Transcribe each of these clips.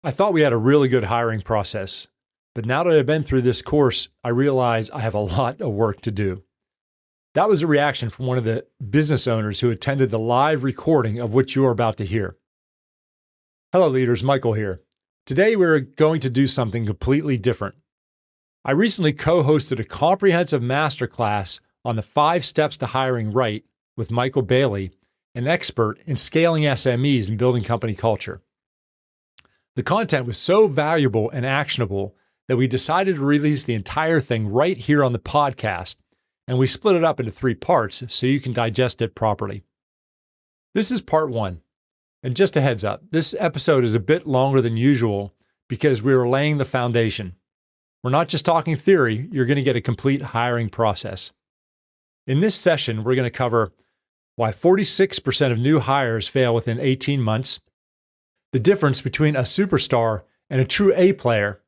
I thought we had a really good hiring process, but now that I've been through this course, I realize I have a lot of work to do. That was a reaction from one of the business owners who attended the live recording of what you are about to hear. Hello, leaders. Michael here. Today, we're going to do something completely different. I recently co-hosted a comprehensive masterclass on the 5 steps to hiring right with Michael Bailey, an expert in scaling SMEs and building company culture. The content was so valuable and actionable that we decided to release the entire thing right here on the podcast, and we split it up into 3 parts so you can digest it properly. This is part 1. And just a heads up, this episode is a bit longer than usual because we are laying the foundation. We're not just talking theory, you're going to get a complete hiring process. In this session, we're going to cover why 46% of new hires fail within 18 months, the difference between a superstar and a true A player,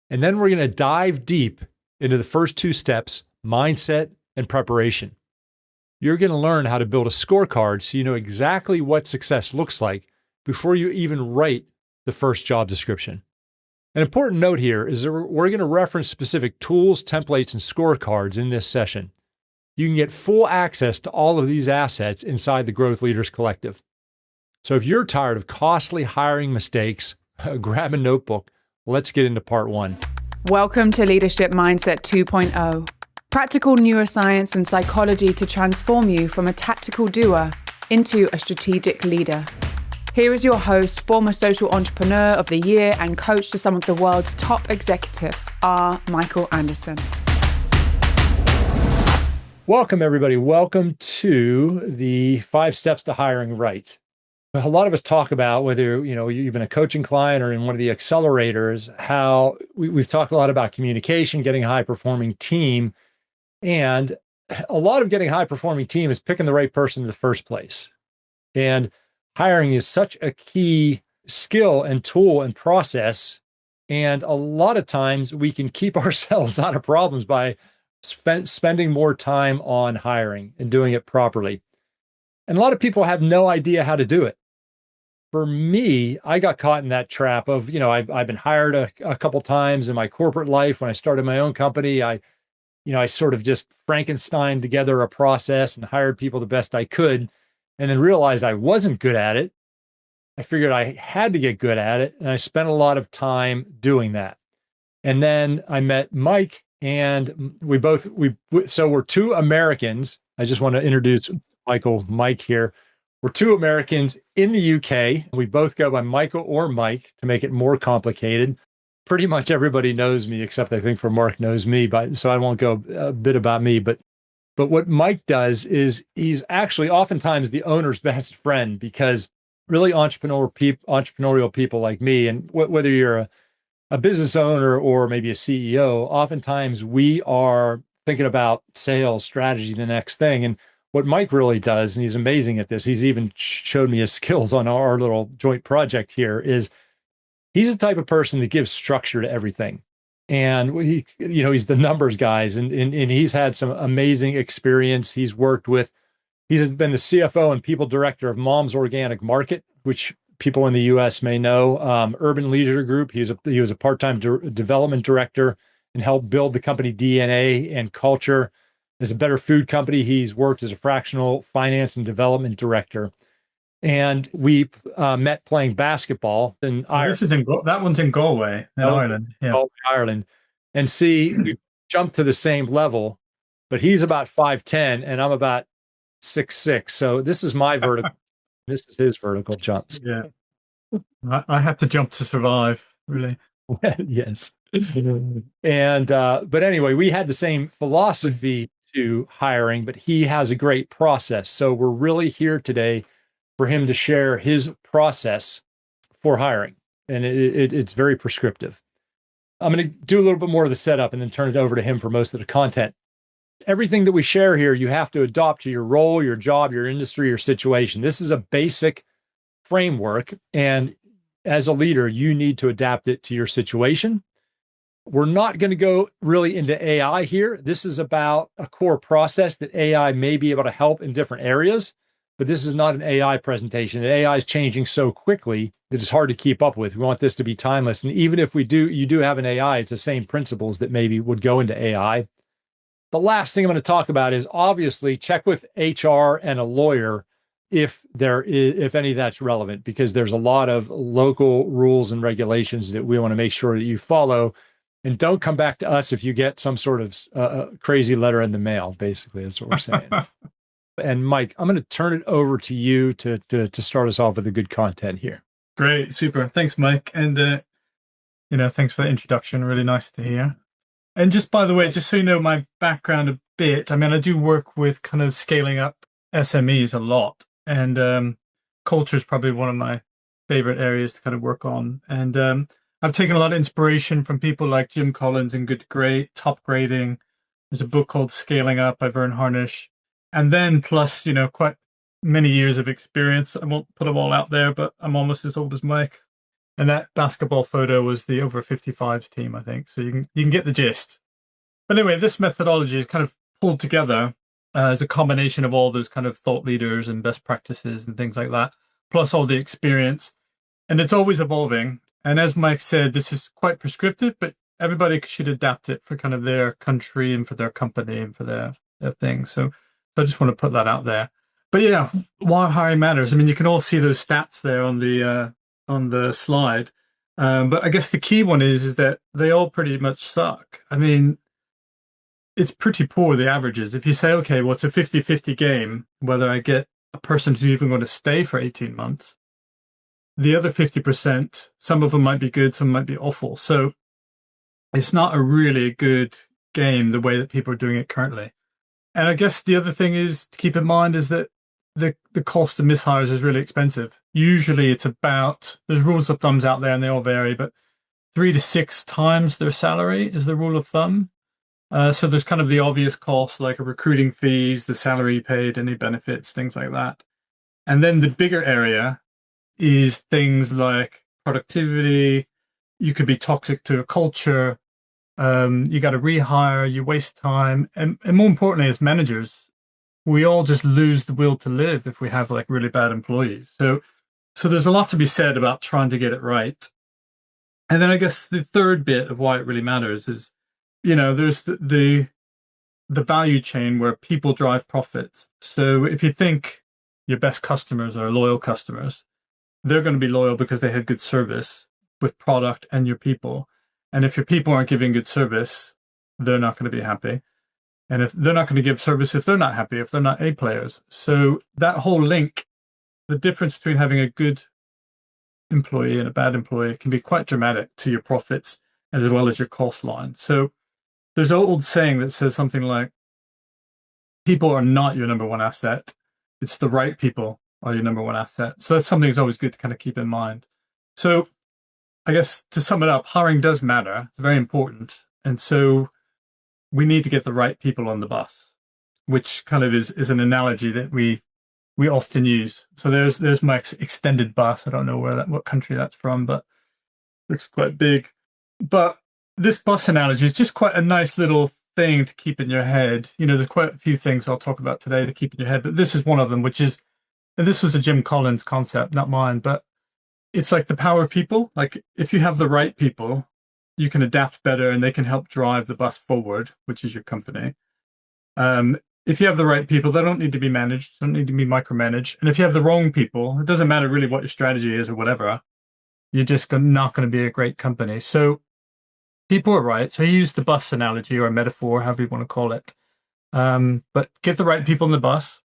and then we're going to dive deep into the first 2 steps, mindset and preparation. You're going to learn how to build a scorecard so you know exactly what success looks like before you even write the first job description. An important note here is that we're going to reference specific tools, templates, and scorecards in this session. You can get full access to all of these assets inside the Growth Leaders Collective. So if you're tired of costly hiring mistakes, grab a notebook. Let's get into part 1. Welcome to Leadership Mindset 2.0. Practical neuroscience and psychology to transform you from a tactical doer into a strategic leader. Here is your host, former social entrepreneur of the year and coach to some of the world's top executives, R. Michael Anderson. Welcome, everybody. Welcome to the 5 steps to hiring right. A lot of us talk about whether you've been a coaching client or in one of the accelerators, how we've talked a lot about communication, getting a high-performing team, and a lot of getting a high-performing team is picking the right person in the first place. And hiring is such a key skill and tool and process, and a lot of times we can keep ourselves out of problems by spending more time on hiring and doing it properly. And a lot of people have no idea how to do it. For me, I got caught in that trap of, I've been hired a couple times in my corporate life. When I started my own company, I sort of just Frankenstein together a process and hired people the best I could, and then realized I wasn't good at it. I figured I had to get good at it, and I spent a lot of time doing that. And then I met Mike, and so we're 2 Americans. I just want to introduce Mike here. We're 2 Americans in the UK. We both go by Michael or Mike to make it more complicated. Pretty much everybody knows me, except I think for Mark knows me, so I won't go a bit about me. But what Mike does is he's actually oftentimes the owner's best friend, because really entrepreneurial people like me, and whether you're a business owner or maybe a CEO, oftentimes we are thinking about sales strategy, the next thing. And what Mike really does, and he's amazing at this, he's even showed me his skills on our little joint project here, is he's the type of person that gives structure to everything. And he's the numbers guys, and he's had some amazing experience. He's been the CFO and people director of Mom's Organic Market, which people in the US may know. Urban Leisure Group. He was a part-time development director and helped build the company DNA and culture. As a Better Food Company, he's worked as a fractional finance and development director. And we met playing basketball in Ireland. That one's in Galway, in Ireland. Yeah. Galway, Ireland. And we jumped to the same level, but he's about 5'10", and I'm about 6'6". So this is my vertical. This is his vertical jumps. Yeah. I had to jump to survive, really. Yes. And but anyway, we had the same philosophy to hiring, but he has a great process. So we're really here today for him to share his process for hiring. And it's very prescriptive. I'm going to do a little bit more of the setup and then turn it over to him for most of the content. Everything that we share here, you have to adopt to your role, your job, your industry, your situation. This is a basic framework. And as a leader, you need to adapt it to your situation. We're not going to go really into AI here. This is about a core process that AI may be able to help in different areas. but this is not an AI presentation. AI is changing so quickly that it's hard to keep up with. We want this to be timeless. And even if you do have an AI, it's the same principles that maybe would go into AI. The last thing I'm going to talk about is obviously check with HR and a lawyer if any of that's relevant, because there's a lot of local rules and regulations that we want to make sure that you follow. And don't come back to us if you get some sort of crazy letter in the mail. Basically, that's what we're saying. And Mike, I'm going to turn it over to you to start us off with the good content here. Great, super. Thanks, Mike. And, thanks for the introduction. Really nice to hear. And just by the way, just so you know my background a bit, I mean, I do work with kind of scaling up SMEs a lot. And culture is probably one of my favorite areas to kind of work on. And I've taken a lot of inspiration from people like Jim Collins and Good to Great, Top Grading. There's a book called Scaling Up by Vern Harnish. And then plus, quite many years of experience. I won't put them all out there, but I'm almost as old as Mike. And that basketball photo was the over 55s team, I think. So you can get the gist. But anyway, this methodology is kind of pulled together as a combination of all those kind of thought leaders and best practices and things like that, plus all the experience. And it's always evolving. And as Mike said, this is quite prescriptive, but everybody should adapt it for kind of their country and for their company and for their thing. So I just want to put that out there. But yeah, why hiring matters. I mean, you can all see those stats there on the slide. But I guess the key one is that they all pretty much suck. I mean, it's pretty poor, the averages. If you say, okay, well, it's a 50-50 game, whether I get a person who's even going to stay for 18 months, the other 50%, some of them might be good, some might be awful. So it's not a really good game the way that people are doing it currently. And I guess the other thing is to keep in mind is that the cost of mishires is really expensive. Usually it's about, there's rules of thumbs out there and they all vary, but 3 to 6 times their salary is the rule of thumb. So there's kind of the obvious costs like a recruiting fees, the salary paid, any benefits, things like that. And then the bigger area is things like productivity. You could be toxic to a culture. You got to rehire, you waste time. And more importantly, as managers, we all just lose the will to live if we have like really bad employees. So there's a lot to be said about trying to get it right. And then I guess the third bit of why it really matters is, there's the value chain where people drive profits. So if you think your best customers are loyal customers, they're going to be loyal because they had good service with product and your people. And if your people aren't giving good service, they're not going to be happy. And if they're not going to give service, if they're not happy, if they're not A players. So that whole link, the difference between having a good employee and a bad employee can be quite dramatic to your profits as well as your cost line. So there's an old saying that says something like, people are not your number one asset. It's the right people are your number one asset. So that's something that's always good to kind of keep in mind. So I guess to sum it up, hiring does matter. It's very important. And so we need to get the right people on the bus, which kind of is an analogy that we often use. So there's my extended bus. I don't know what country that's from, but it looks quite big. But this bus analogy is just quite a nice little thing to keep in your head. There's quite a few things I'll talk about today to keep in your head, but this is one of them, which is, and this was a Jim Collins concept, not mine, but it's like the power of people. Like if you have the right people, you can adapt better and they can help drive the bus forward, which is your company. If you have the right people, they don't need to be managed, don't need to be micromanaged. And if you have the wrong people, it doesn't matter really what your strategy is or whatever, you're just not going to be a great company. So people are right. So I use the bus analogy or a metaphor, however you want to call it. But get the right people in the bus,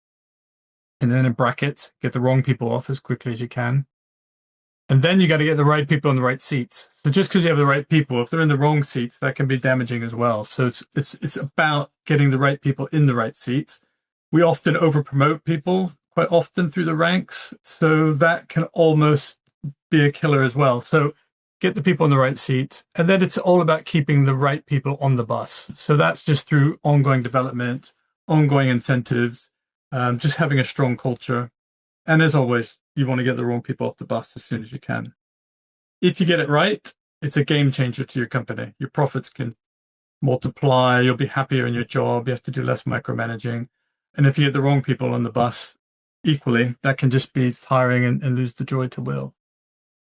and then in brackets, get the wrong people off as quickly as you can. And then you got to get the right people in the right seats. So just because you have the right people, if they're in the wrong seats, that can be damaging as well. So it's about getting the right people in the right seats. We often over promote people quite often through the ranks. So that can almost be a killer as well. So get the people in the right seats. And then it's all about keeping the right people on the bus. So that's just through ongoing development, ongoing incentives, just having a strong culture. And as always, you want to get the wrong people off the bus as soon as you can. If you get it right, it's a game changer to your company. Your profits can multiply. You'll be happier in your job. You have to do less micromanaging. And if you get the wrong people on the bus, equally, that can just be tiring and lose the joy to will.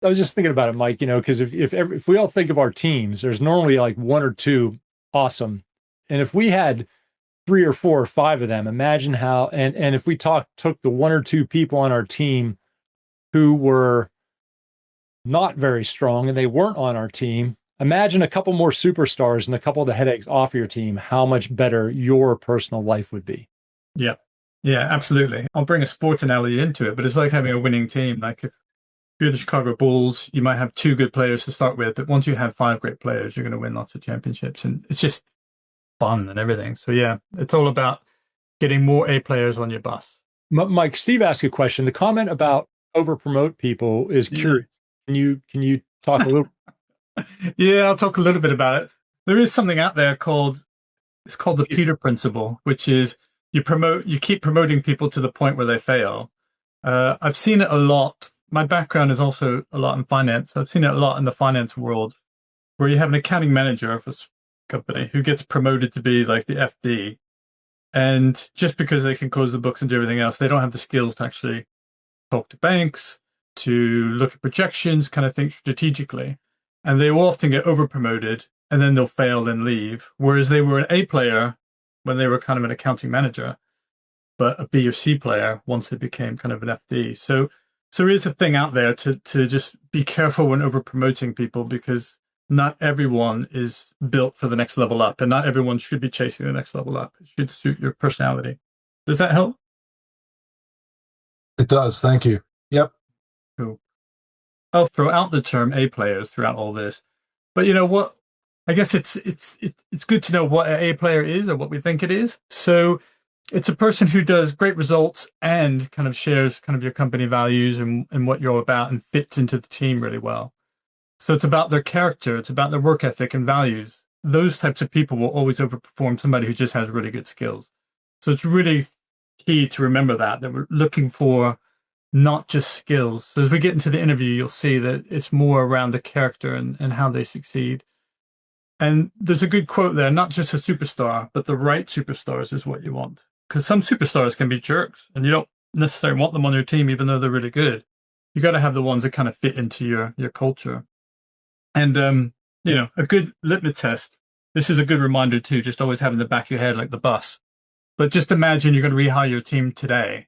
I was just thinking about it, Mike, because if we all think of our teams, there's normally like one or two awesome. And if we had three or four or five of them, imagine how, and if we took the one or two people on our team who were not very strong and they weren't on our team, imagine a couple more superstars and a couple of the headaches off your team, how much better your personal life would be. Yeah. Yeah, absolutely. I'll bring a sports analogy into it, but it's like having a winning team. Like if you're the Chicago Bulls, you might have two good players to start with, but once you have five great players, you're going to win lots of championships, and it's just fun and everything. So yeah, it's all about getting more A players on your bus. Mike, Steve asked a question. The comment about over promote people is curious. Can you talk a little? Yeah, I'll talk a little bit about it. There is something out there called the Peter Principle, which is you keep promoting people to the point where they fail. I've seen it a lot. My background is also a lot in finance. So I've seen it a lot in the finance world, where you have an accounting manager of a company who gets promoted to be like the FD. And just because they can close the books and do everything else, they don't have the skills to actually talk to banks, to look at projections, kind of think strategically. And they will often get over promoted and then they'll fail and leave. Whereas they were an A player when they were kind of an accounting manager, but a B or C player once they became kind of an FD. So there is a thing out there to just be careful when over promoting people, because not everyone is built for the next level up, and not everyone should be chasing the next level up. It should suit your personality. Does that help? It does. Thank you. Yep. Cool. I'll throw out the term A players throughout all this, but you know what? I guess it's good to know what an A player is, or what we think it is. So it's a person who does great results and kind of shares kind of your company values and what you're all about, and fits into the team really well. So it's about their character, it's about their work ethic and values. Those types of people will always overperform somebody who just has really good skills. So it's really key to remember that we're looking for not just skills. So as we get into the interview, you'll see that it's more around the character and how they succeed. And there's a good quote there, not just a superstar, but the right superstars is what you want. Because some superstars can be jerks, and you don't necessarily want them on your team, even though they're really good. You got to have the ones that kind of fit into your culture. And, a good litmus test, this is a good reminder too, just always have in the back of your head, like the bus. But just imagine you're going to rehire your team today.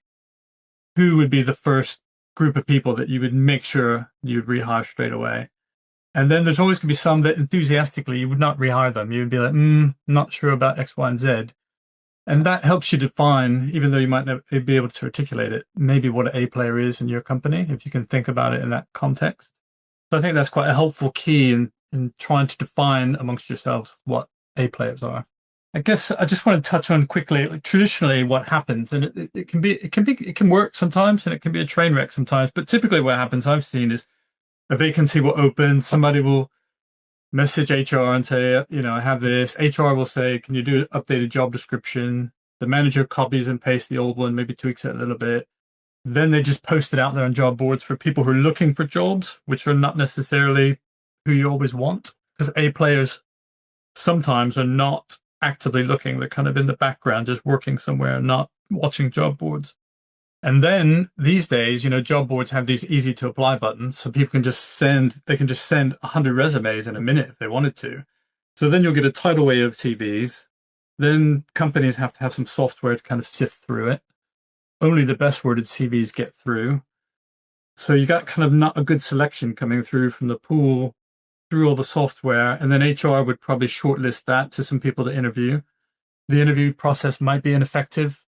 Who would be the first group of people that you would make sure you'd rehire straight away? And then there's always going to be some that enthusiastically you would not rehire them. You would be like, not sure about X, Y, and Z. And that helps you define, even though you might not be able to articulate it, maybe what an A player is in your company, if you can think about it in that context. So I think that's quite a helpful key in trying to define amongst yourselves what A players are. I guess I just want to touch on quickly, like, traditionally what happens, and it can work sometimes, and it can be a train wreck sometimes. But typically what happens I've seen is a vacancy will open, somebody will message HR and say, I have this. HR will say, can you do an updated job description? The manager copies and pastes the old one, maybe tweaks it a little bit. Then they just post it out there on job boards for people who are looking for jobs, which are not necessarily who you always want, because A players sometimes are not actively looking. They're kind of in the background, just working somewhere, not watching job boards. And then these days, job boards have these easy to apply buttons, so people can just send 100 resumes in a minute if they wanted to. So then you'll get a tidal wave of CVs. Then companies have to have some software to kind of sift through it. Only the best worded CVs get through. So you got kind of not a good selection coming through from the pool through all the software. And then HR would probably shortlist that to some people to interview. The interview process might be ineffective.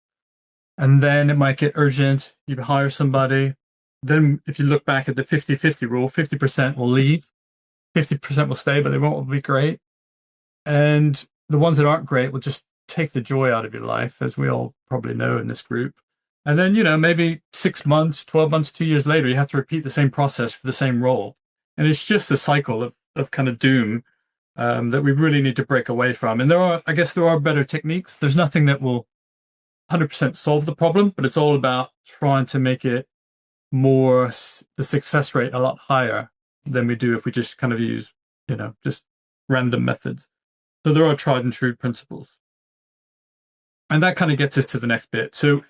And then it might get urgent. You hire somebody. Then if you look back at the 50-50 rule, 50% will leave, 50% will stay, but they won't be great. And the ones that aren't great will just take the joy out of your life, as we all probably know in this group. And then, maybe 6 months, 12 months, 2 years later, you have to repeat the same process for the same role. And it's just a cycle of kind of doom that we really need to break away from. And there are better techniques. There's nothing that will 100% solve the problem, but it's all about trying to make it the success rate a lot higher than we do if we just kind of use, just random methods. So there are tried and true principles. And that kind of gets us to the next bit. So,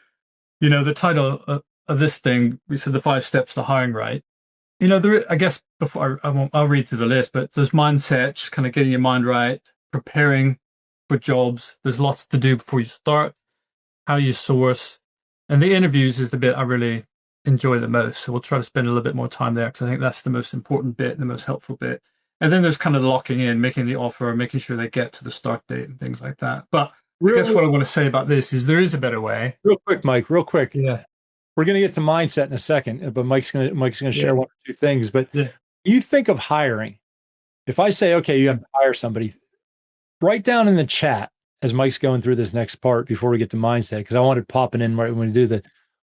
the title of this thing, we said the 5 steps to hiring right. I guess before I'll read through the list, but there's mindset, just kind of getting your mind right, preparing for jobs. There's lots to do before you start, how you source, and the interviews is the bit I really enjoy the most. So we'll try to spend a little bit more time there because I think that's the most important bit, the most helpful bit. And then there's kind of locking in, making the offer, making sure they get to the start date and things like that. But I guess what I want to say about this is there is a better way. Real quick, Mike, real quick. Yeah. We're going to get to mindset in a second, but Mike's going to share one or two things. But you think of hiring. If I say, okay, you have to hire somebody, write down in the chat as Mike's going through this next part before we get to mindset, because I wanted popping in right when we do that.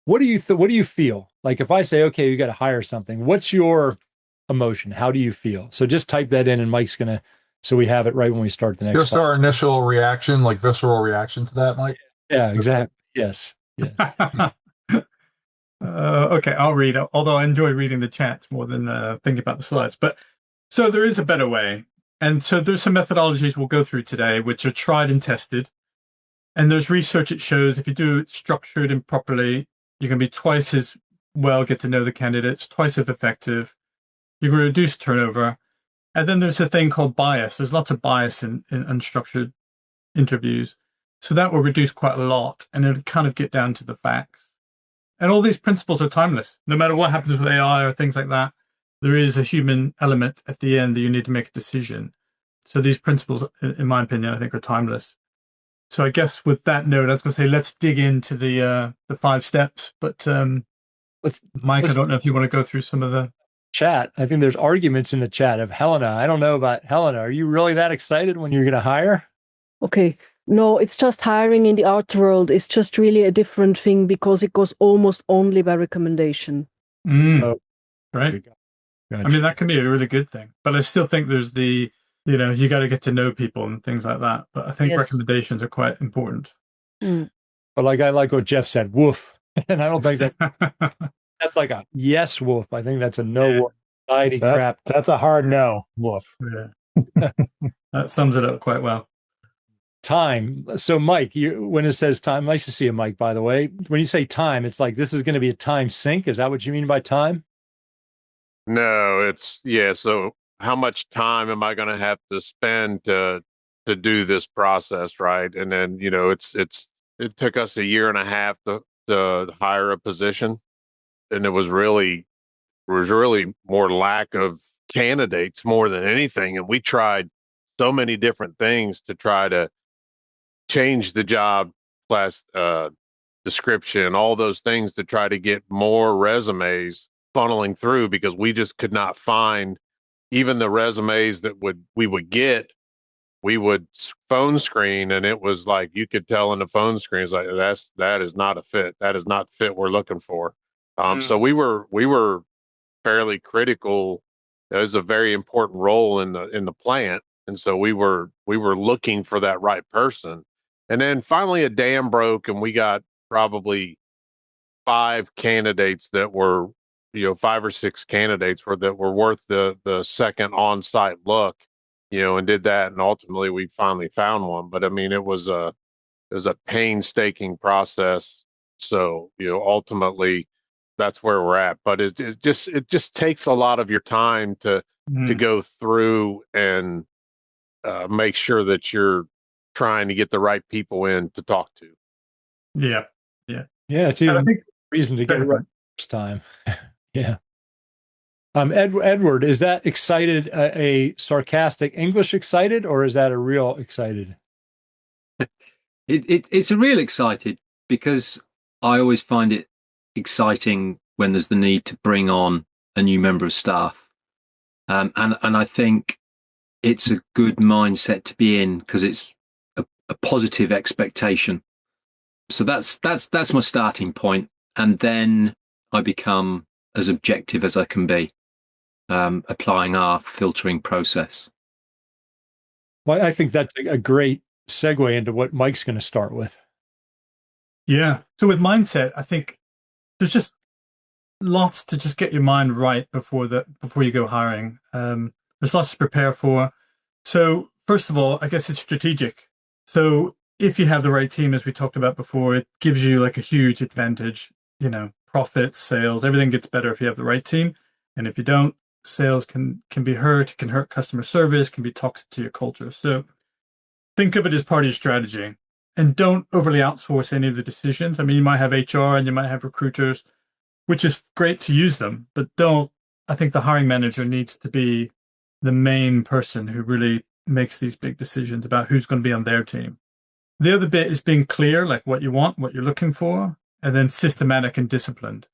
What do you feel? Like if I say, okay, you got to hire something, what's your emotion? How do you feel? So just type that in and Mike's going to, so we have it right when we start the next Just our initial reaction, like visceral reaction to that, Mike? Yeah, exactly. Yes. Okay, I'll read, although I enjoy reading the chats more than thinking about the slides. But so there is a better way. And so there's some methodologies we'll go through today, which are tried and tested. And there's research that shows if you do it structured and properly, you're going to be twice as well, get to know the candidates, twice as effective. You're going to reduce turnover. And then there's a thing called bias. There's lots of bias in unstructured interviews. So that will reduce quite a lot, and it'll kind of get down to the facts. And all these principles are timeless. No matter what happens with AI or things like that, there is a human element at the end that you need to make a decision. So these principles, in my opinion, I think are timeless. So I guess with that note, I was going to say, let's dig into the 5 steps. But Mike, I don't know if you want to go through some of the chat. I think there's arguments in the chat of Helena. I don't know about Helena. Are you really that excited when you're going to hire? Okay. No, it's just hiring in the arts world is just really a different thing because it goes almost only by recommendation. Right. Gotcha. I mean, that can be a really good thing. But I still think there's you got to get to know people and things like that. But I think recommendations are quite important. But I like what Jeff said, woof. And I don't think that's like a yes woof. I think that's a no woof. Crap. That's a hard no, woof. Yeah. That sums it up quite well. Time. So Mike, when it says time, nice to see you, Mike, by the way. When you say time, it's like this is going to be a time sink. Is that what you mean by time? No, so how much time am I going to have to spend to do this process, right? And then, it took us a year and a half to hire a position, and it was really more lack of candidates more than anything. And we tried so many different things to try to change the job class description, all those things to try to get more resumes funneling through, because we just could not find even the resumes that we would get. We would phone screen, and it was like you could tell in the phone screen, it's like that is not a fit. That is not the fit we're looking for. So we were fairly critical. It was a very important role in the plant, and so we were looking for that right person. And then finally a dam broke, and we got probably 5 candidates that were 5 or 6 candidates that were worth the second on-site look, and did that, and ultimately we finally found one. But I mean, it was a painstaking process. So ultimately that's where we're at. But it just takes a lot of your time to go through and make sure that you're trying to get the right people in to talk to. Yeah. It's even a reason to get it right first time. Yeah. Edward, is that excited a sarcastic English excited, or is that a real excited? It's a real excited, because I always find it exciting when there's the need to bring on a new member of staff, and I think it's a good mindset to be in, because it's a positive expectation. So that's my starting point, and then I become as objective as I can be, applying our filtering process. Well, I think that's a great segue into what Mike's going to start with. Yeah. So with mindset, I think there's just lots to just get your mind right before you go hiring. There's lots to prepare for. So first of all, I guess it's strategic. So if you have the right team, as we talked about before, it gives you like a huge advantage. profits, sales, everything gets better if you have the right team. And if you don't, sales can be hurt, it can hurt customer service, can be toxic to your culture. So think of it as part of your strategy, and don't overly outsource any of the decisions. I mean, you might have HR and you might have recruiters, which is great to use them, but I think the hiring manager needs to be the main person who really makes these big decisions about who's going to be on their team. The other bit is being clear, like what you want, what you're looking for, and then systematic and disciplined.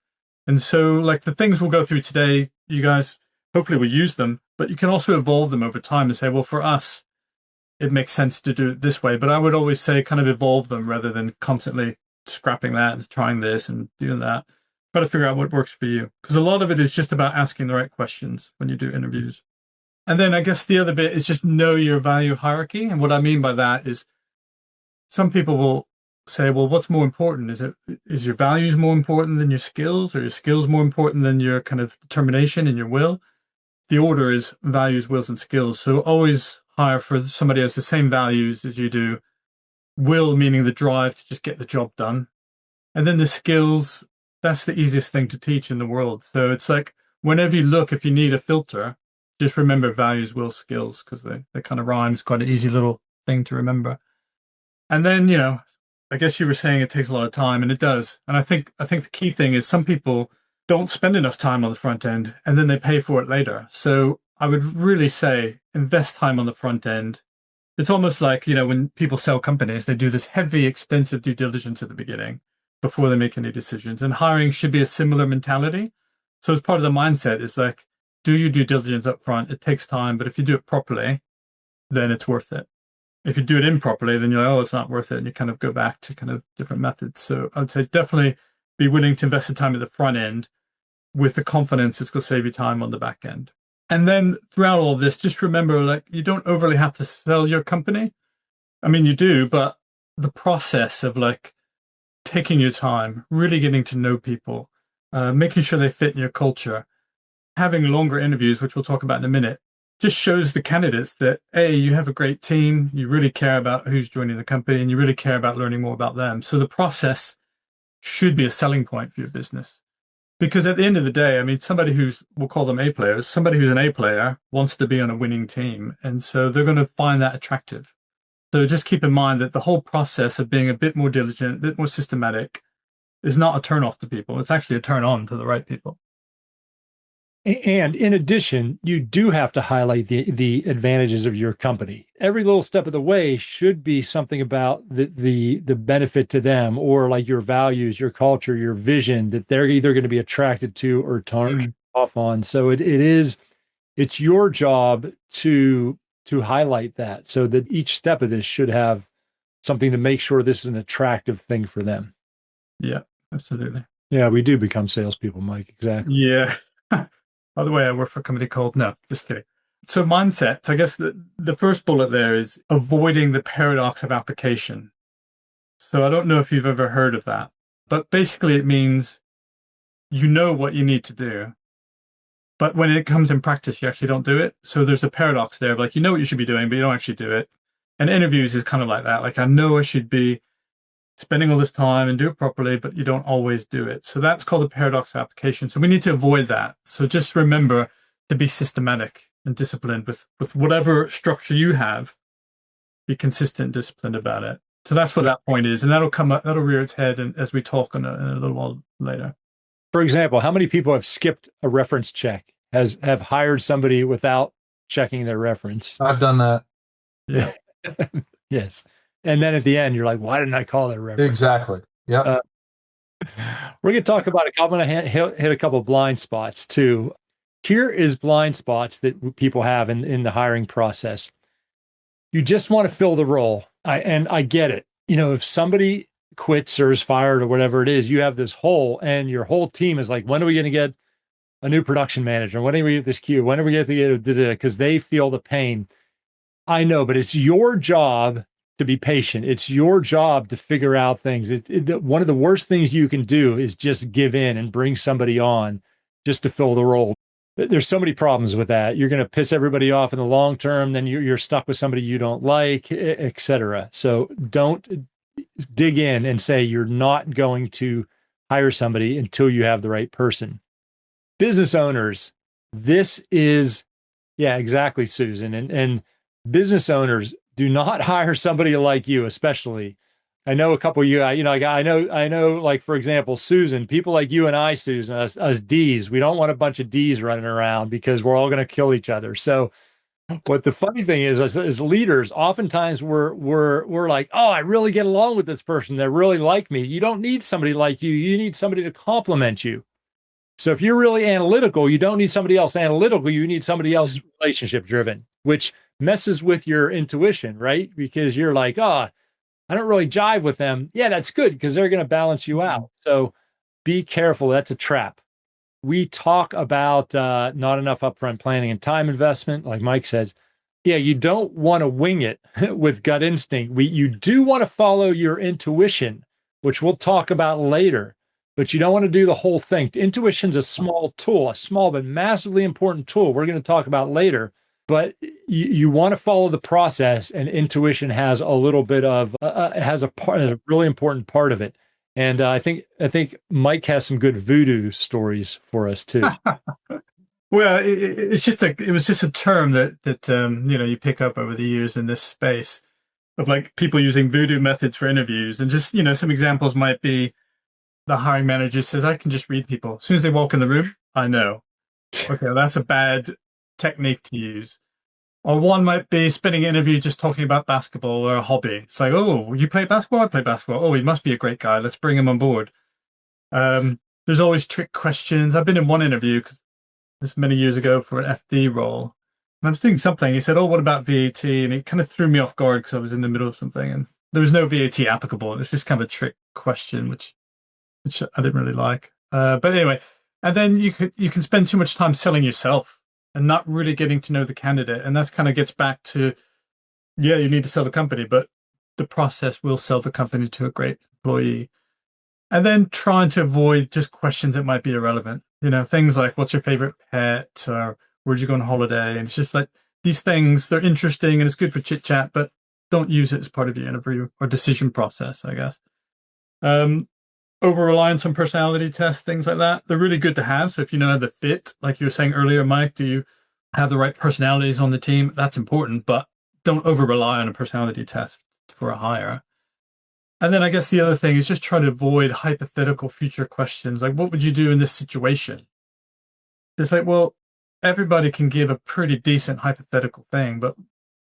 And so like the things we'll go through today, you guys hopefully will use them, but you can also evolve them over time and say, well, for us, it makes sense to do it this way. But I would always say kind of evolve them rather than constantly scrapping that and trying this and doing that. Try to figure out what works for you. Because a lot of it is just about asking the right questions when you do interviews. And then I guess the other bit is just know your value hierarchy. And what I mean by that is some people will say, well, what's more important? Is your values more important than your skills, or your skills more important than your kind of determination and your will? The order is values, wills, and skills. So always hire for somebody who has the same values as you do. Will meaning the drive to just get the job done. And then the skills, that's the easiest thing to teach in the world. So it's like whenever you look, if you need a filter, just remember values, will, skills, because they kind of rhyme. It's quite an easy little thing to remember. And then, I guess you were saying it takes a lot of time, and it does. And I think the key thing is some people don't spend enough time on the front end, and then they pay for it later. So I would really say invest time on the front end. It's almost like, when people sell companies, they do this heavy, extensive due diligence at the beginning before they make any decisions. And hiring should be a similar mentality. So as part of the mindset is like, do your due diligence up front. It takes time, but if you do it properly, then it's worth it. If you do it improperly, then you're like, oh, it's not worth it. And you kind of go back to kind of different methods. So I'd say definitely be willing to invest the time at the front end with the confidence it's going to save you time on the back end. And then throughout all of this, just remember, like, you don't overly have to sell your company. I mean, you do, but the process of like taking your time, really getting to know people, making sure they fit in your culture, having longer interviews, which we'll talk about in a minute, just shows the candidates that, A, you have a great team, you really care about who's joining the company, and you really care about learning more about them. So the process should be a selling point for your business. Because at the end of the day, I mean, we'll call them A players, somebody who's an A player wants to be on a winning team. And so they're going to find that attractive. So just keep in mind that the whole process of being a bit more diligent, a bit more systematic is not a turn off to people. It's actually a turn on to the right people. And in addition, you do have to highlight the advantages of your company. Every little step of the way should be something about the benefit to them, or like your values, your culture, your vision that they're either going to be attracted to or turn off on. So it's your job to highlight that, so that each step of this should have something to make sure this is an attractive thing for them. Yeah, absolutely. Yeah, we do become salespeople, Mike. Exactly. Yeah. By the way, I work for a company called, no, just kidding. So mindset, I guess the first bullet there is avoiding the paradox of application. So I don't know if you've ever heard of that, but basically it means you know what you need to do, but when it comes in practice, you actually don't do it. So there's a paradox there of like, you know what you should be doing, but you don't actually do it. And interviews is kind of like that. Like, I know I should be spending all this time and do it properly, but you don't always do it. So that's called the paradox of application. So we need to avoid that. So just remember to be systematic and disciplined with whatever structure you have. Be consistent and disciplined about it. So that's what that point is. And that'll rear its head as we talk in a little while later. For example, how many people have skipped a reference check, have hired somebody without checking their reference? I've done that. Yeah. Yes. And then at the end, you're like, why didn't I call that reference? Exactly. Yeah. We're going to talk about I'm going to hit a couple of blind spots too. Here is blind spots that people have in the hiring process. You just want to fill the role. I get it. If somebody quits or is fired or whatever it is, you have this hole, and your whole team is like, when are we going to get a new production manager? When are we get this queue? When are we going to get because they feel the pain. I know, but it's your job to be patient. It's your job to figure out things. One of the worst things you can do is just give in and bring somebody on just to fill the role. There's so many problems with that. You're going to piss everybody off in the long term. Then you're stuck with somebody you don't like, etc. So don't dig in and say you're not going to hire somebody until you have the right person. Business owners, this is, yeah, exactly, Susan. And business owners, do not hire somebody like you, especially. I know a couple of you, I know, like, for example, Susan, people like you and I, Susan, us D's, we don't want a bunch of D's running around because we're all going to kill each other. So what the funny thing is, as leaders, oftentimes we're like, oh, I really get along with this person. They really like me. You don't need somebody like you. You need somebody to complement you. So if you're really analytical, you don't need somebody else analytical. You need somebody else relationship driven, which messes with your intuition, right? Because you're like, oh, I don't really jive with them. Yeah, that's good because they're going to balance you out. So be careful. That's a trap. We talk about not enough upfront planning and time investment, like Mike says. Yeah, you don't want to wing it with gut instinct. You do want to follow your intuition, which we'll talk about later, but you don't want to do the whole thing. Intuition's a small tool, a small but massively important tool we're going to talk about later. But you want to follow the process, and intuition has a little bit of has a really important part of it. And I think Mike has some good voodoo stories for us too. Well, it was just a term that you pick up over the years in this space of like people using voodoo methods for interviews, and just some examples might be the hiring manager says, "I can just read people as soon as they walk in the room. I know." Okay, well, that's a bad technique to use. Or one might be spending an interview just talking about basketball or a hobby. It's like, oh, you play basketball? I play basketball. Oh, he must be a great guy. Let's bring him on board. There's always trick questions. I've been in one interview this many years ago for an FD role. And I was doing something. He said, oh, what about VAT? And it kind of threw me off guard because I was in the middle of something. And there was no VAT applicable. It was just kind of a trick question, which I didn't really like. But anyway, and then you can spend too much time selling yourself and not really getting to know the candidate. And that's kind of gets back to, yeah, you need to sell the company, but the process will sell the company to a great employee. And then trying to avoid just questions that might be irrelevant. Things like, what's your favorite pet? Or where'd you go on holiday? And it's just like these things, they're interesting and it's good for chit chat, but don't use it as part of your interview or decision process, I guess. Over-reliance on personality tests, things like that, they're really good to have. So if you know the fit, like you were saying earlier, Mike, do you have the right personalities on the team? That's important, but don't over-rely on a personality test for a hire. And then I guess the other thing is just try to avoid hypothetical future questions. Like, what would you do in this situation? It's like, well, everybody can give a pretty decent hypothetical thing, but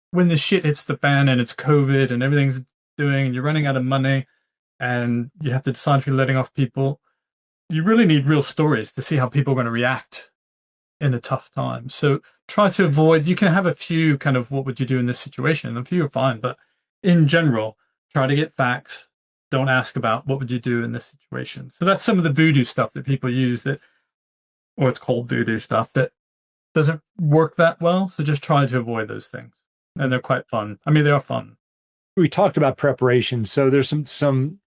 when the shit hits the fan and it's COVID and everything's doing and you're running out of money, and you have to decide if you're letting off people, you really need real stories to see how people are going to react in a tough time. So try to avoid, you can have a few kind of what would you do in this situation? A few are fine, but in general, try to get facts. Don't ask about what would you do in this situation. So that's some of the voodoo stuff that people use or it's called voodoo stuff that doesn't work that well. So just try to avoid those things. And they're quite fun. I mean, they are fun. We talked about preparation. So there's some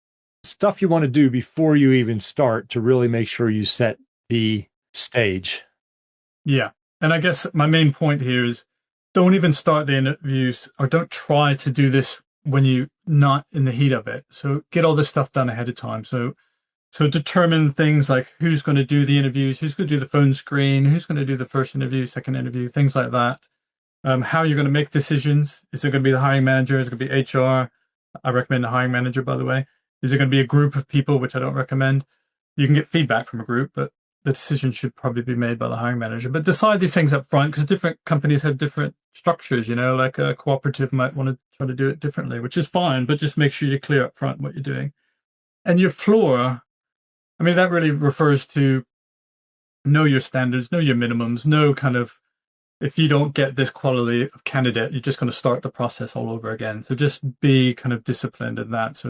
stuff you want to do before you even start to really make sure you set the stage. Yeah. And I guess my main point here is don't even start the interviews or don't try to do this when you're not in the heat of it. So get all this stuff done ahead of time. So determine things like who's going to do the interviews, who's going to do the phone screen, who's going to do the first interview, second interview, things like that. How you're going to make decisions. Is it going to be the hiring manager? Is it going to be HR? I recommend the hiring manager, by the way. Is it going to be a group of people, which I don't recommend? You can get feedback from a group, but the decision should probably be made by the hiring manager. But decide these things up front because different companies have different structures, like a cooperative might want to try to do it differently, which is fine, but just make sure you're clear up front what you're doing. And your floor, I mean, that really refers to know your standards, know your minimums, know kind of, if you don't get this quality of candidate, you're just going to start the process all over again. So just be kind of disciplined in that.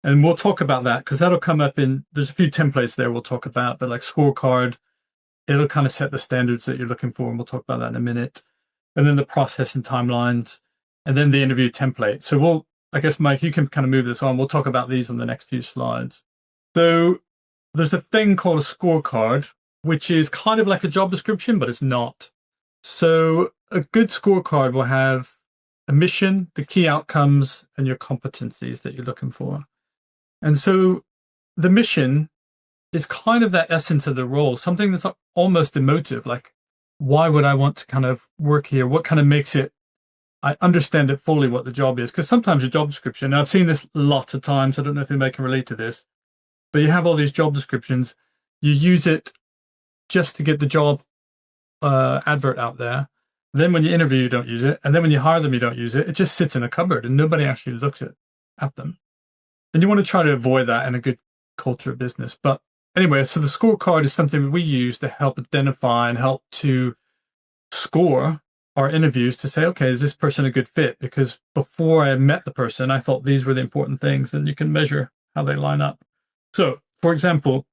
And we'll talk about that because that'll come up there's a few templates there we'll talk about, but like Scorecard, it'll kind of set the standards that you're looking for. And we'll talk about that in a minute. And then the process and timelines, and then the interview template. So I guess, Mike, you can kind of move this on. We'll talk about these on the next few slides. So there's a thing called a scorecard, which is kind of like a job description, but it's not. So a good scorecard will have a mission, the key outcomes, and your competencies that you're looking for. And so the mission is kind of that essence of the role, something that's almost emotive. Like, why would I want to kind of work here? What kind of makes it, I understand it fully what the job is? Because sometimes a job description, and I've seen this lots of times, I don't know if anybody can relate to this, but you have all these job descriptions, you use it just to get the job advert out there. Then when you interview, you don't use it. And then when you hire them, you don't use it. It just sits in a cupboard and nobody actually looks at them. And you want to try to avoid that in a good culture of business. But anyway, so the scorecard is something we use to help identify and help to score our interviews to say, okay, is this person a good fit? Because before I met the person, I thought these were the important things, and you can measure how they line up. So, for example,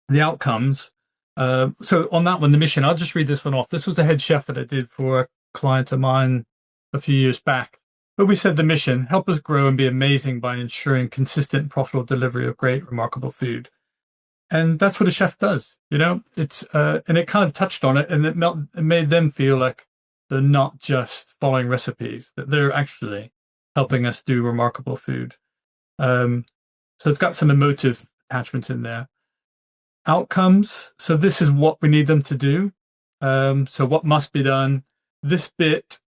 the outcomes. So on that one, the mission, I'll just read this one off. This was the head chef that I did for a client of mine a few years back. But we said the mission, help us grow and be amazing by ensuring consistent, profitable delivery of great, remarkable food. And that's what a chef does, you know. It's and it kind of touched on it, and it made them feel like they're not just following recipes, that they're actually helping us do remarkable food. So it's got some emotive attachments in there. Outcomes. So this is what we need them to do. So what must be done. This bit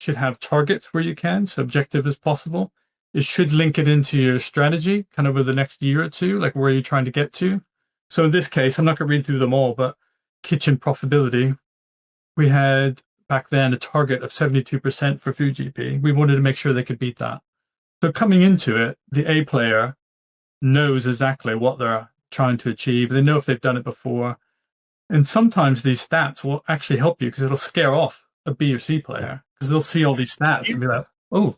should have targets where you can, so objective as possible. It should link it into your strategy, kind of over the next year or two, like where you're trying to get to. So in this case, I'm not going to read through them all, but kitchen profitability, we had back then a target of 72% for food GP. We wanted to make sure they could beat that. So coming into it, the A player knows exactly what they're trying to achieve. They know if they've done it before. And sometimes these stats will actually help you because it'll scare off a B or C player because they'll see all these stats and be like, oh.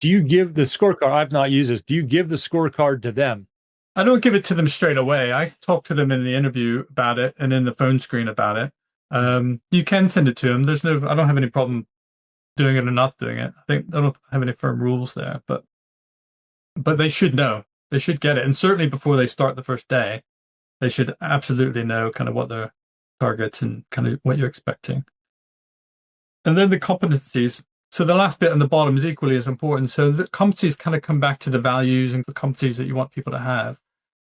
Do you give the scorecard? I've not used this. Do you give the scorecard to them? I don't give it to them straight away. I talk to them in the interview about it and in the phone screen about it. You can send it to them. I don't have any problem doing it or not doing it. I think I don't have any firm rules there, but they should know. They should get it. And certainly before they start the first day, they should absolutely know kind of what their targets and kind of what you're expecting. And then the competencies. So the last bit on the bottom is equally as important. So the competencies kind of come back to the values and the competencies that you want people to have.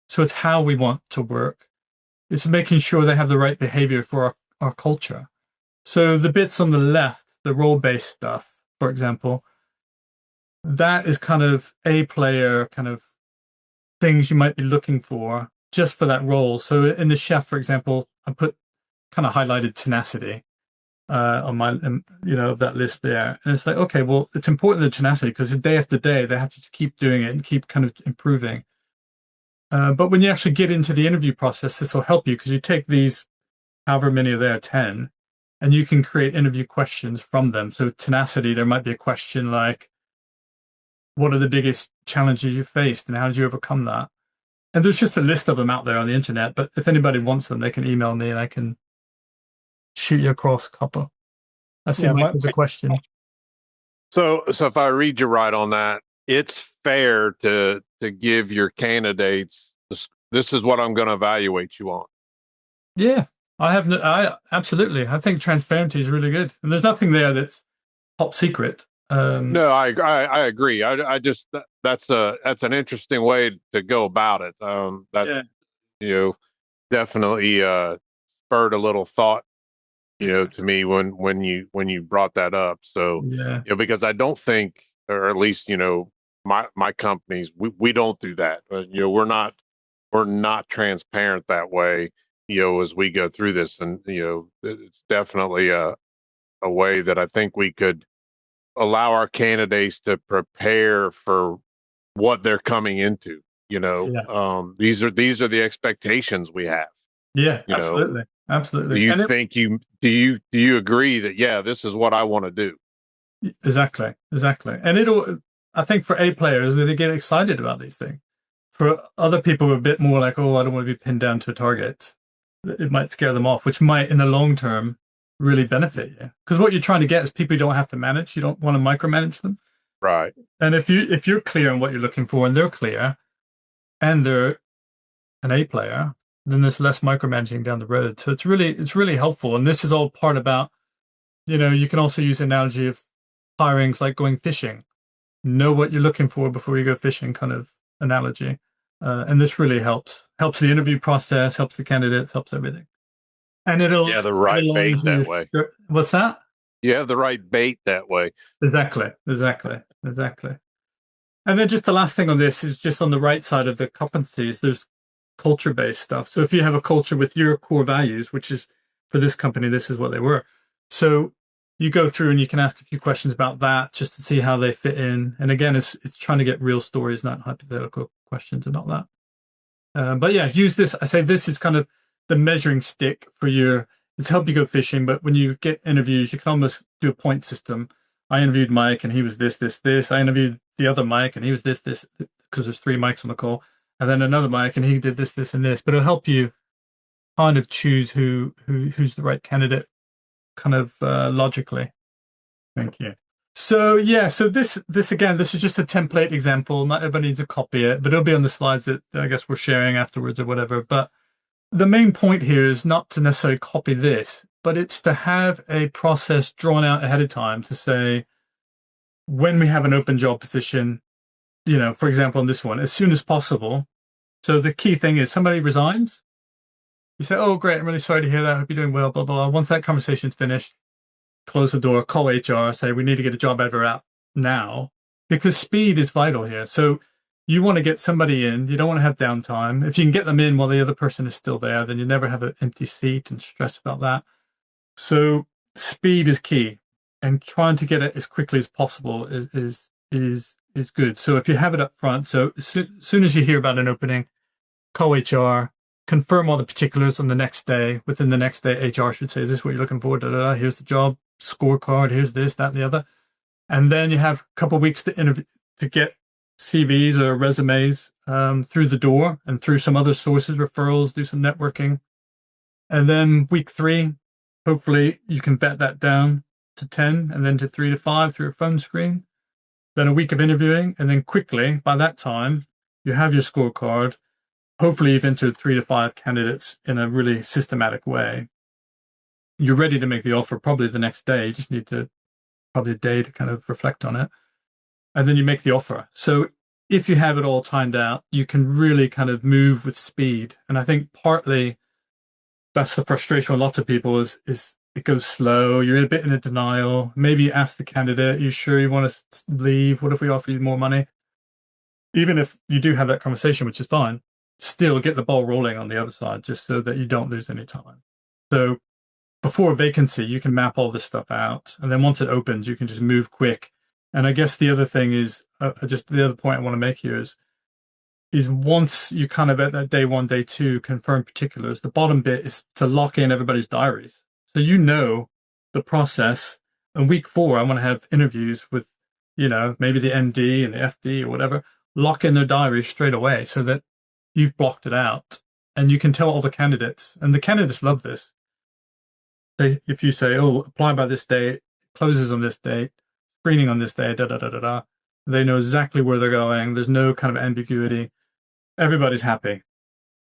So it's how we want to work. It's making sure they have the right behavior for our culture. So the bits on the left, the role-based stuff, for example, that is kind of A player kind of things you might be looking for just for that role. So in the chef, for example, I put kind of highlighted tenacity on my, of that list there. And it's like, okay, well, it's important, the tenacity, because day after day, they have to just keep doing it and keep kind of improving. But when you actually get into the interview process, this will help you because you take these, however many are there, 10, and you can create interview questions from them. So tenacity, there might be a question like, what are the biggest challenges you faced and how did you overcome that? And there's just a list of them out there on the internet, but if anybody wants them, they can email me and I can shoot you across a couple. That's a question. So if I read you right on that, it's fair to give your candidates, this is what I'm going to evaluate you on. Yeah, I absolutely. I think transparency is really good. And there's nothing there that's top secret. No, I agree. I just, that's an interesting way to go about it. Definitely spurred a little thought, to me when you brought that up. So, because I don't think, or at least, my companies, we don't do that. We're not transparent that way, as we go through this. And, it's definitely a way that I think we could allow our candidates to prepare for what they're coming into. These are the expectations we have. Yeah, absolutely. Do you agree that this is what I want to do? Exactly. And I think for A players, they get excited about these things. For other people, a bit more like, oh, I don't want to be pinned down to a target. It might scare them off, which might, in the long term, really benefit you. Because what you're trying to get is people you don't have to manage. You don't want to micromanage them. Right. And if you're clear on what you're looking for and they're clear and they're an A player, then there's less micromanaging down the road. So it's really helpful. And this is all part about, you can also use the analogy of hirings like going fishing. Know what you're looking for before you go fishing kind of analogy. And this really helps the interview process, helps the candidates, helps everything. And it'll Yeah, the right bait that way. What's that? You have the right bait that way. Exactly. And then just the last thing on this is just on the right side of the competencies, there's culture-based stuff. So if you have a culture with your core values, which is for this company, this is what they were. So you go through and you can ask a few questions about that just to see how they fit in. And again, it's trying to get real stories, not hypothetical questions about that. But yeah, use this. I say this is kind of the measuring stick for it's help you go fishing. But when you get interviews, you can almost do a point system. I interviewed Mike and he was this. I interviewed the other Mike and he was this, because there's 3 mics on the call. And then another Mike and he did this, and this. But it'll help you kind of choose who's the right candidate kind of logically. Thank you. So yeah, so this again, this is just a template example. Not everybody needs to copy it, but it'll be on the slides that I guess we're sharing afterwards or whatever. But the main point here is not to necessarily copy this, but it's to have a process drawn out ahead of time to say, when we have an open job position, for example, on this one, as soon as possible. So the key thing is somebody resigns. You say, oh, great, I'm really sorry to hear that. I hope you're doing well, blah, blah, blah. Once that conversation's finished, close the door, call HR, say, we need to get a job advert out now, because speed is vital here. So you want to get somebody in. You don't want to have downtime. If you can get them in while the other person is still there, then you never have an empty seat and stress about that. So speed is key, and trying to get it as quickly as possible is good. So if you have it up front, so as soon as you hear about an opening, call HR, confirm all the particulars on the next day. Within the next day, HR should say, is this what you're looking for? Here's the job scorecard. Here's this, that, and the other. And then you have a couple of weeks to interview, to get CVs or resumes through the door and through some other sources, referrals, do some networking. And then week 3, hopefully you can vet that down to 10, and then to 3 to 5 through a phone screen. Then a week of interviewing, and then quickly, by that time, you have your scorecard. Hopefully you've entered 3 to 5 candidates in a really systematic way. You're ready to make the offer probably the next day. You just need probably a day to kind of reflect on it. And then you make the offer. So if you have it all timed out, you can really kind of move with speed. And I think partly that's the frustration with lots of people is it goes slow. You're a bit in a denial. Maybe you ask the candidate, you sure you want to leave? What if we offer you more money? Even if you do have that conversation, which is fine, still get the ball rolling on the other side, just so that you don't lose any time. So before a vacancy, you can map all this stuff out. And then once it opens, you can just move quick. And I guess the other thing is, just the other point I want to make here is once you kind of at that day 1, day 2, confirm particulars, the bottom bit is to lock in everybody's diaries. So the process. And week 4, I want to have interviews with, maybe the MD and the FD or whatever, lock in their diaries straight away so that you've blocked it out. And you can tell all the candidates, and the candidates love this. If you say, oh, apply by this date, closes on this date, screening on this day, they know exactly where they're going. There's no kind of ambiguity. Everybody's happy.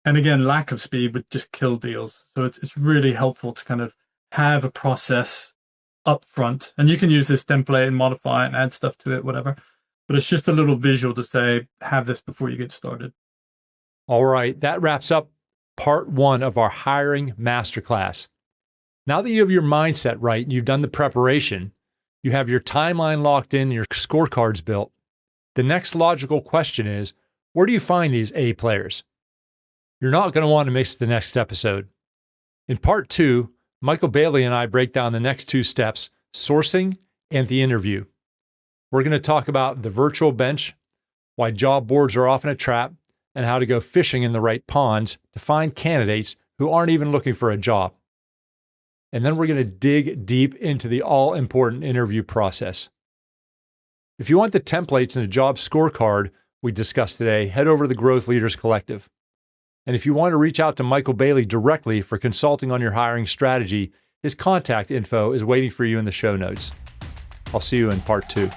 And again, lack of speed would just kill deals. So it's really helpful to kind of have a process up front. And you can use this template and modify it and add stuff to it, whatever. But it's just a little visual to say, have this before you get started. All right, that wraps up part 1 of our hiring masterclass. Now that you have your mindset right and you've done the preparation, you have your timeline locked in, your scorecards built, the next logical question is, where do you find these A players? You're not going to want to miss the next episode. In part 2, Michael Bailey and I break down the next 2 steps, sourcing and the interview. We're going to talk about the virtual bench, why job boards are often a trap, and how to go fishing in the right ponds to find candidates who aren't even looking for a job. And then we're going to dig deep into the all-important interview process. If you want the templates and a job scorecard we discussed today, head over to the Growth Leaders Collective. And if you want to reach out to Michael Bailey directly for consulting on your hiring strategy, his contact info is waiting for you in the show notes. I'll see you in part 2.